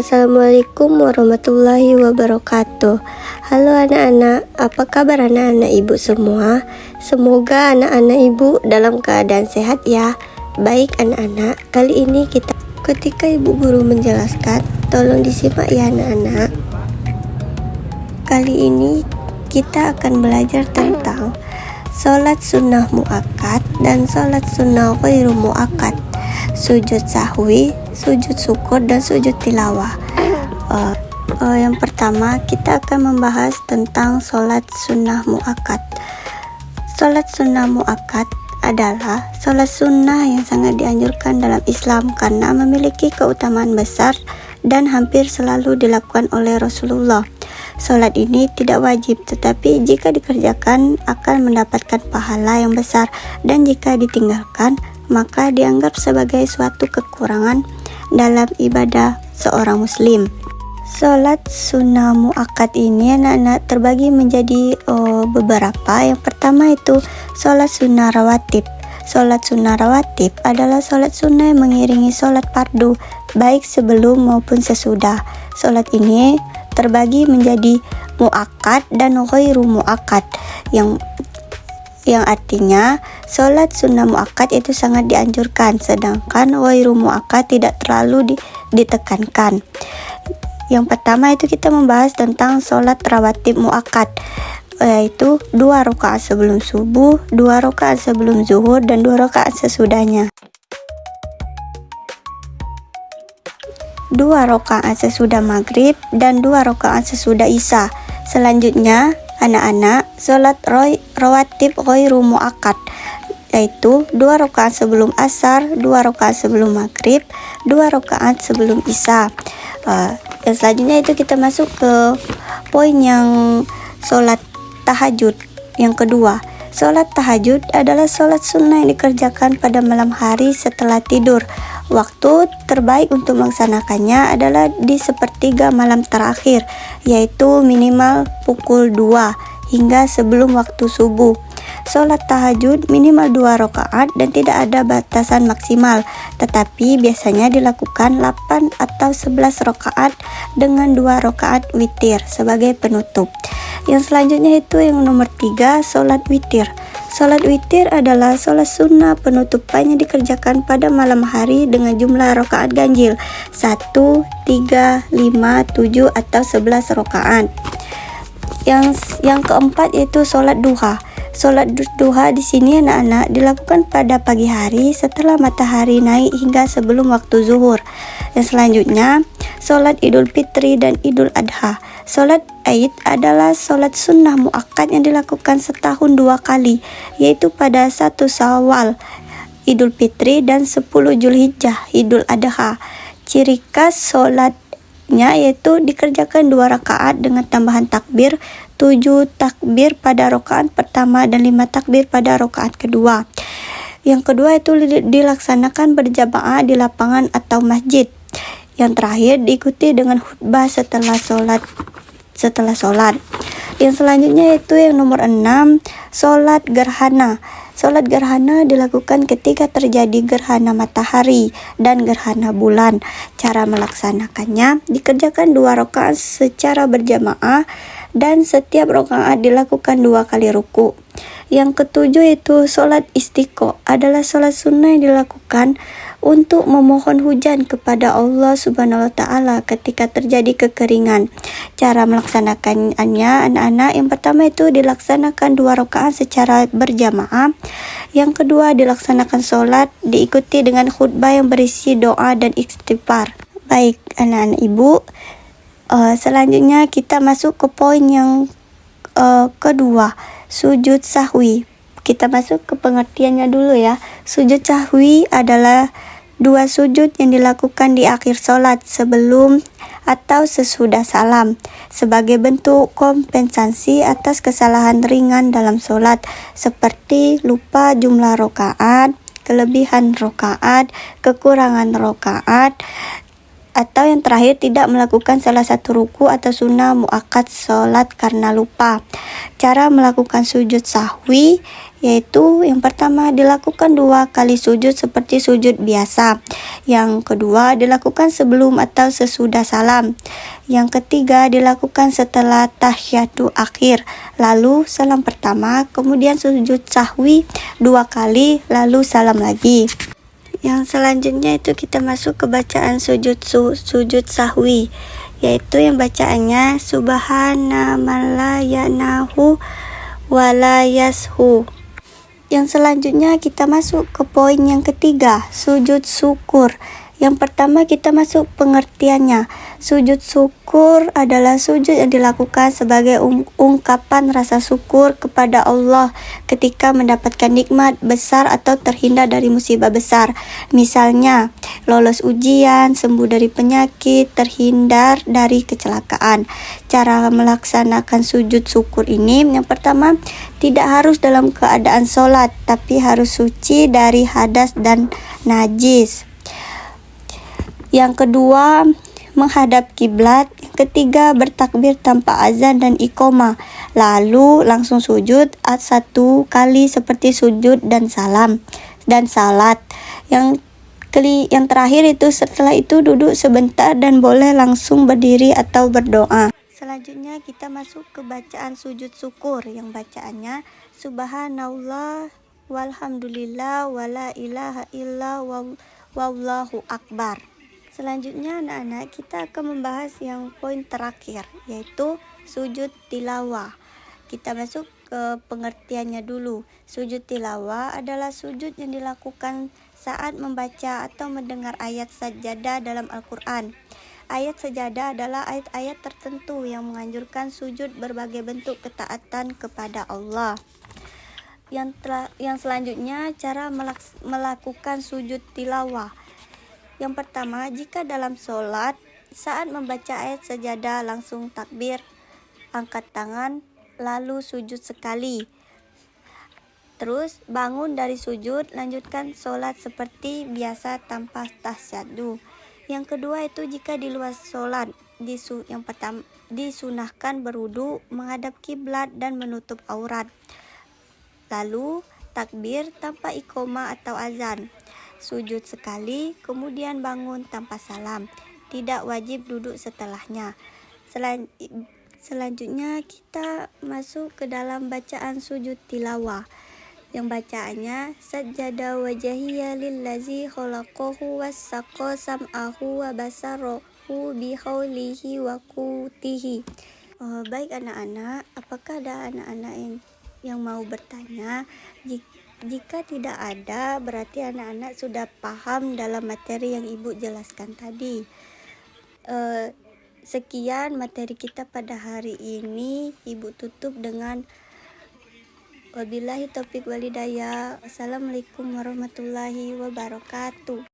Assalamualaikum warahmatullahi wabarakatuh. Halo anak-anak, apa kabar anak-anak ibu semua? Semoga anak-anak ibu dalam keadaan sehat ya. Baik anak-anak, kali ini ketika ibu guru menjelaskan, tolong disimak ya anak-anak. Kali ini kita akan belajar tentang sholat sunnah muakkad dan sholat sunnah ghairu muakkad, sujud sahwi, sujud syukur, dan sujud tilawah. Yang pertama kita akan membahas tentang sholat sunnah muakkad. Sholat sunnah muakkad adalah sholat sunnah yang sangat dianjurkan dalam Islam karena memiliki keutamaan besar dan hampir selalu dilakukan oleh Rasulullah. Sholat ini tidak wajib, tetapi jika dikerjakan akan mendapatkan pahala yang besar, dan jika ditinggalkan maka dianggap sebagai suatu kekurangan dalam ibadah seorang muslim. Sholat sunnah muakkad ini anak-anak terbagi menjadi beberapa. Yang pertama itu sholat sunnah rawatib. Sholat sunnah rawatib adalah sholat sunnah yang mengiringi sholat fardu, baik sebelum maupun sesudah. Sholat ini terbagi menjadi muakkad dan ghairu muakkad, yang artinya sholat sunnah muakkad itu sangat dianjurkan, sedangkan ghairu muakkad tidak terlalu ditekankan. Yang pertama itu kita membahas tentang sholat rawatib muakkad, yaitu 2 rakaat sebelum subuh, 2 rakaat sebelum zuhur, dan 2 rakaat sesudahnya. 2 rakaat sesudah maghrib dan 2 rakaat sesudah isya. Selanjutnya anak-anak, sholat rawatib ghairu muakkad, yaitu 2 rakaat sebelum asar, 2 rakaat sebelum maghrib, 2 rakaat sebelum isya. Yang selanjutnya itu kita masuk ke poin yang sholat tahajud. Yang kedua, sholat tahajud adalah sholat sunnah yang dikerjakan pada malam hari setelah tidur. Waktu terbaik untuk melaksanakannya adalah di sepertiga malam terakhir, yaitu minimal pukul 2 hingga sebelum waktu subuh. Sholat tahajud minimal 2 rakaat dan tidak ada batasan maksimal, tetapi biasanya dilakukan 8 atau 11 rakaat dengan 2 rakaat witir sebagai penutup. Yang selanjutnya itu yang nomor 3, sholat witir. Sholat witir adalah sholat sunnah penutupan yang dikerjakan pada malam hari dengan jumlah rakaat ganjil 1, 3, 5, 7, atau 11 rakaat. Yang keempat yaitu sholat duha. Sholat duha di sini anak-anak dilakukan pada pagi hari setelah matahari naik hingga sebelum waktu zuhur. Yang selanjutnya sholat idul fitri dan idul adha. Sholat Aid adalah sholat sunnah muakkad yang dilakukan setahun 2 kali, yaitu pada 1 Syawal Idul Fitri dan 10 Zulhijjah Idul Adha. Ciri khas sholatnya yaitu dikerjakan 2 rakaat dengan tambahan takbir, 7 takbir pada rakaat pertama dan 5 takbir pada rakaat kedua. Yang kedua itu dilaksanakan berjamaah di lapangan atau masjid. Yang terakhir diikuti dengan khutbah setelah sholat. Yang selanjutnya yaitu yang nomor 6, sholat gerhana. Sholat gerhana dilakukan ketika terjadi gerhana matahari dan gerhana bulan. Cara melaksanakannya dikerjakan 2 rakaat secara berjamaah dan setiap rakaat dilakukan 2 kali ruku. Yang ketujuh itu sholat istiqo, adalah sholat sunnah yang dilakukan untuk memohon hujan kepada Allah Subhanahu wa Ta'ala ketika terjadi kekeringan. Cara melaksanakannya anak-anak, yang pertama itu dilaksanakan 2 rakaat secara berjamaah. Yang kedua dilaksanakan sholat diikuti dengan khutbah yang berisi doa dan istighfar. Baik anak-anak ibu, selanjutnya kita masuk ke poin yang kedua, sujud sahwi. Kita masuk ke pengertiannya dulu ya. Sujud sahwi adalah 2 sujud yang dilakukan di akhir sholat sebelum atau sesudah salam sebagai bentuk kompensasi atas kesalahan ringan dalam sholat, seperti lupa jumlah rakaat, kelebihan rakaat, kekurangan rakaat, Atau yang terakhir, tidak melakukan salah satu ruku atau sunnah muakkad sholat karena lupa. Cara melakukan sujud sahwi yaitu yang pertama dilakukan 2 kali sujud seperti sujud biasa. Yang kedua dilakukan sebelum atau sesudah salam. Yang ketiga dilakukan setelah tahiyatul akhir. Lalu salam pertama, kemudian sujud sahwi 2 kali, lalu salam lagi. Yang selanjutnya itu kita masuk ke bacaan sujud sahwi, yaitu yang bacaannya subhana man la ya'nahu wa la yashu. Yang selanjutnya kita masuk ke poin yang ketiga, sujud syukur. Yang pertama kita masuk pengertiannya. Sujud syukur adalah sujud yang dilakukan sebagai ungkapan rasa syukur kepada Allah ketika mendapatkan nikmat besar atau terhindar dari musibah besar. Misalnya, lolos ujian, sembuh dari penyakit, terhindar dari kecelakaan. Cara melaksanakan sujud syukur ini, yang pertama, tidak harus dalam keadaan sholat, tapi harus suci dari hadas dan najis. Yang kedua, menghadap kiblat. Yang ketiga, bertakbir tanpa azan dan iqomah. Lalu langsung sujud 1 kali seperti sujud dan salam dan salat. Yang terakhir itu setelah itu duduk sebentar dan boleh langsung berdiri atau berdoa. Selanjutnya kita masuk ke bacaan sujud syukur, yang bacaannya subhanallah walhamdulillah wala ilaha illa wallahu akbar. Selanjutnya anak-anak, kita akan membahas yang poin terakhir, yaitu sujud tilawah. Kita masuk ke pengertiannya dulu. Sujud tilawah adalah sujud yang dilakukan saat membaca atau mendengar ayat sajadah dalam Al-Quran. Ayat sajadah adalah ayat-ayat tertentu yang menganjurkan sujud berbagai bentuk ketaatan kepada Allah. Yang selanjutnya, cara melakukan sujud tilawah. Yang pertama, jika dalam sholat, saat membaca ayat sajadah langsung takbir, angkat tangan, lalu sujud sekali. Terus bangun dari sujud, lanjutkan sholat seperti biasa tanpa tasyahud. Yang kedua itu jika di luar sholat, yang pertama disunahkan berwudu, menghadap kiblat dan menutup aurat. Lalu takbir tanpa iqomah atau azan. Sujud sekali, kemudian bangun tanpa salam. Tidak wajib duduk setelahnya. Selanjutnya kita masuk ke dalam bacaan sujud tilawah. Yang bacaannya sajada wajhiya lillazi khalaqahu wassaqa sam'ahu wa basarahu bihaulihi wa quwwatihi. Baik anak-anak, apakah ada anak-anak yang mau bertanya? Jika tidak ada, berarti anak-anak sudah paham dalam materi yang Ibu jelaskan tadi. Sekian materi kita pada hari ini. Ibu tutup dengan wabillahi taufiq walhidayah. Wassalamualaikum warahmatullahi wabarakatuh.